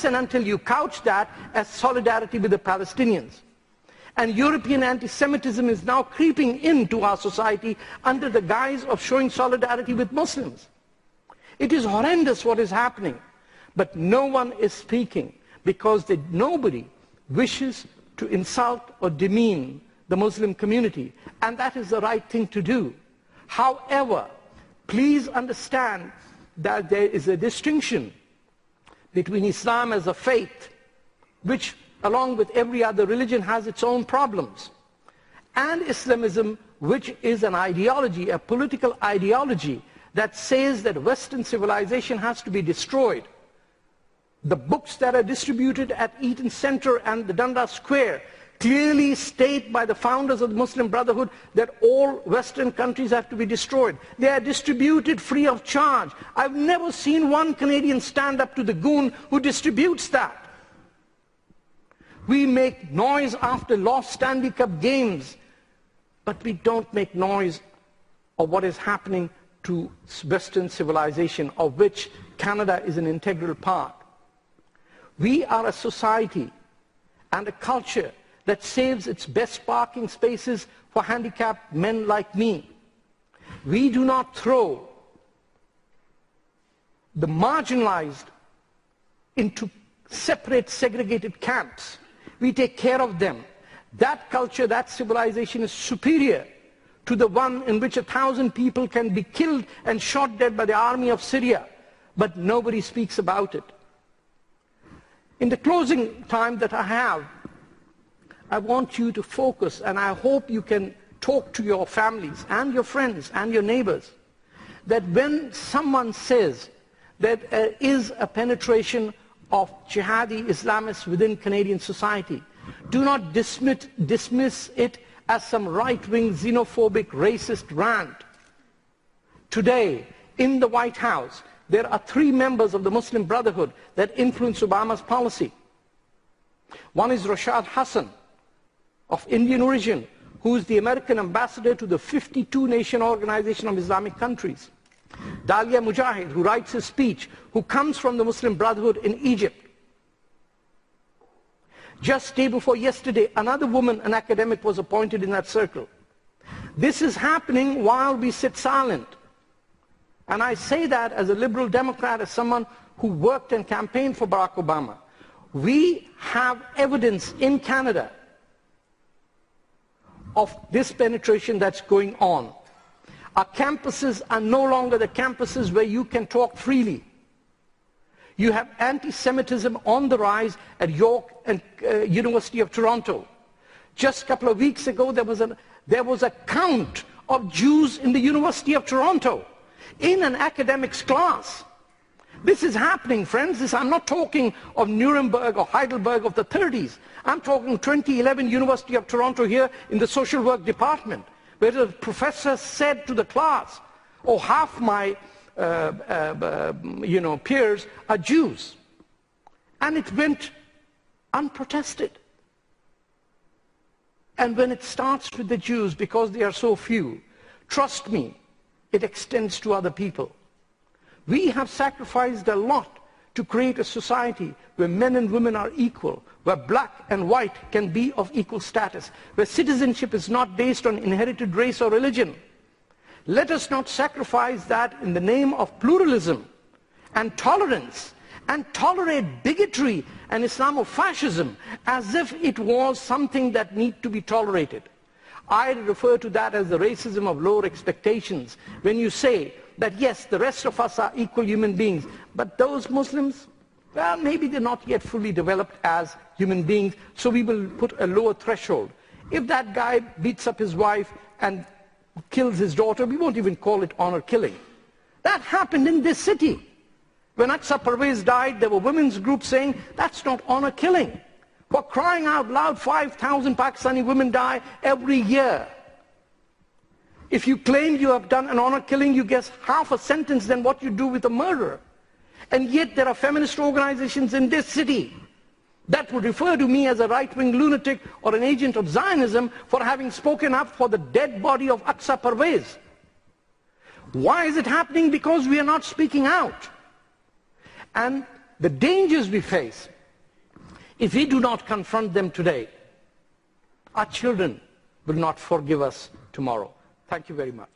unless and until you couch that as solidarity with the Palestinians. And European anti-Semitism is now creeping into our society under the guise of showing solidarity with Muslims. It is horrendous what is happening, but no one is speaking because nobody wishes to insult or demean the Muslim community, and that is the right thing to do. However, please understand that there is a distinction between Islam as a faith, which along with every other religion has its own problems, and Islamism, which is an ideology, a political ideology that says that Western civilization has to be destroyed. The books that are distributed at Eaton Center and the Dundas Square clearly state by the founders of the Muslim Brotherhood that all Western countries have to be destroyed. They are distributed free of charge. I've never seen one Canadian stand up to the goon who distributes that. We make noise after lost Stanley Cup games, but we don't make noise of what is happening to Western civilization, of which Canada is an integral part. We are a society and a culture that saves its best parking spaces for handicapped men like me. We do not throw the marginalized into separate, segregated camps. We take care of them. That culture, that civilization is superior to the one in which 1,000 people can be killed and shot dead by the army of Syria, but nobody speaks about it. In the closing time that I have, I want you to focus, and I hope you can talk to your families and your friends and your neighbors, that when someone says that there is a penetration of jihadi Islamists within Canadian society, do not dismiss it as some right-wing, xenophobic, racist rant. Today, in the White House, there are 3 members of the Muslim Brotherhood that influence Obama's policy. One is Rashad Hassan, of Indian origin, who is the American ambassador to the 52-nation Organization of Islamic Countries. Dalia Mujahid, who writes his speech, who comes from the Muslim Brotherhood in Egypt. Just day before yesterday, another woman, an academic, was appointed in that circle. This is happening while we sit silent. And I say that as a liberal Democrat, as someone who worked and campaigned for Barack Obama. We have evidence in Canada of this penetration that's going on. Our campuses are no longer the campuses where you can talk freely. You have anti-Semitism on the rise at York and University of Toronto. Just a couple of weeks ago, there was a count of Jews in the University of Toronto in an academics class. This is happening, friends. I'm not talking of Nuremberg or Heidelberg of the 30s. I'm talking 2011 University of Toronto here in the social work department, where the professor said to the class, oh, half my peers are Jews. And it went unprotested. And when it starts with the Jews, because they are so few, trust me, it extends to other people. We have sacrificed a lot to create a society where men and women are equal, where black and white can be of equal status, where citizenship is not based on inherited race or religion. Let us not sacrifice that in the name of pluralism and tolerance, and tolerate bigotry and Islamofascism as if it was something that need to be tolerated. I refer to that as the racism of lower expectations. When you say that yes, the rest of us are equal human beings, but those Muslims, well, maybe they're not yet fully developed as human beings, so we will put a lower threshold. If that guy beats up his wife and kills his daughter, we won't even call it honor killing. That happened in this city. When Aqsa Parvez died, there were women's groups saying, that's not honor killing. For crying out loud, 5,000 Pakistani women die every year. If you claim you have done an honor killing, you get half a sentence than what you do with a murderer. And yet there are feminist organizations in this city that would refer to me as a right-wing lunatic or an agent of Zionism for having spoken up for the dead body of Aqsa Parvez. Why is it happening? Because we are not speaking out. And the dangers we face If we do not confront them today, our children will not forgive us tomorrow. Thank you very much.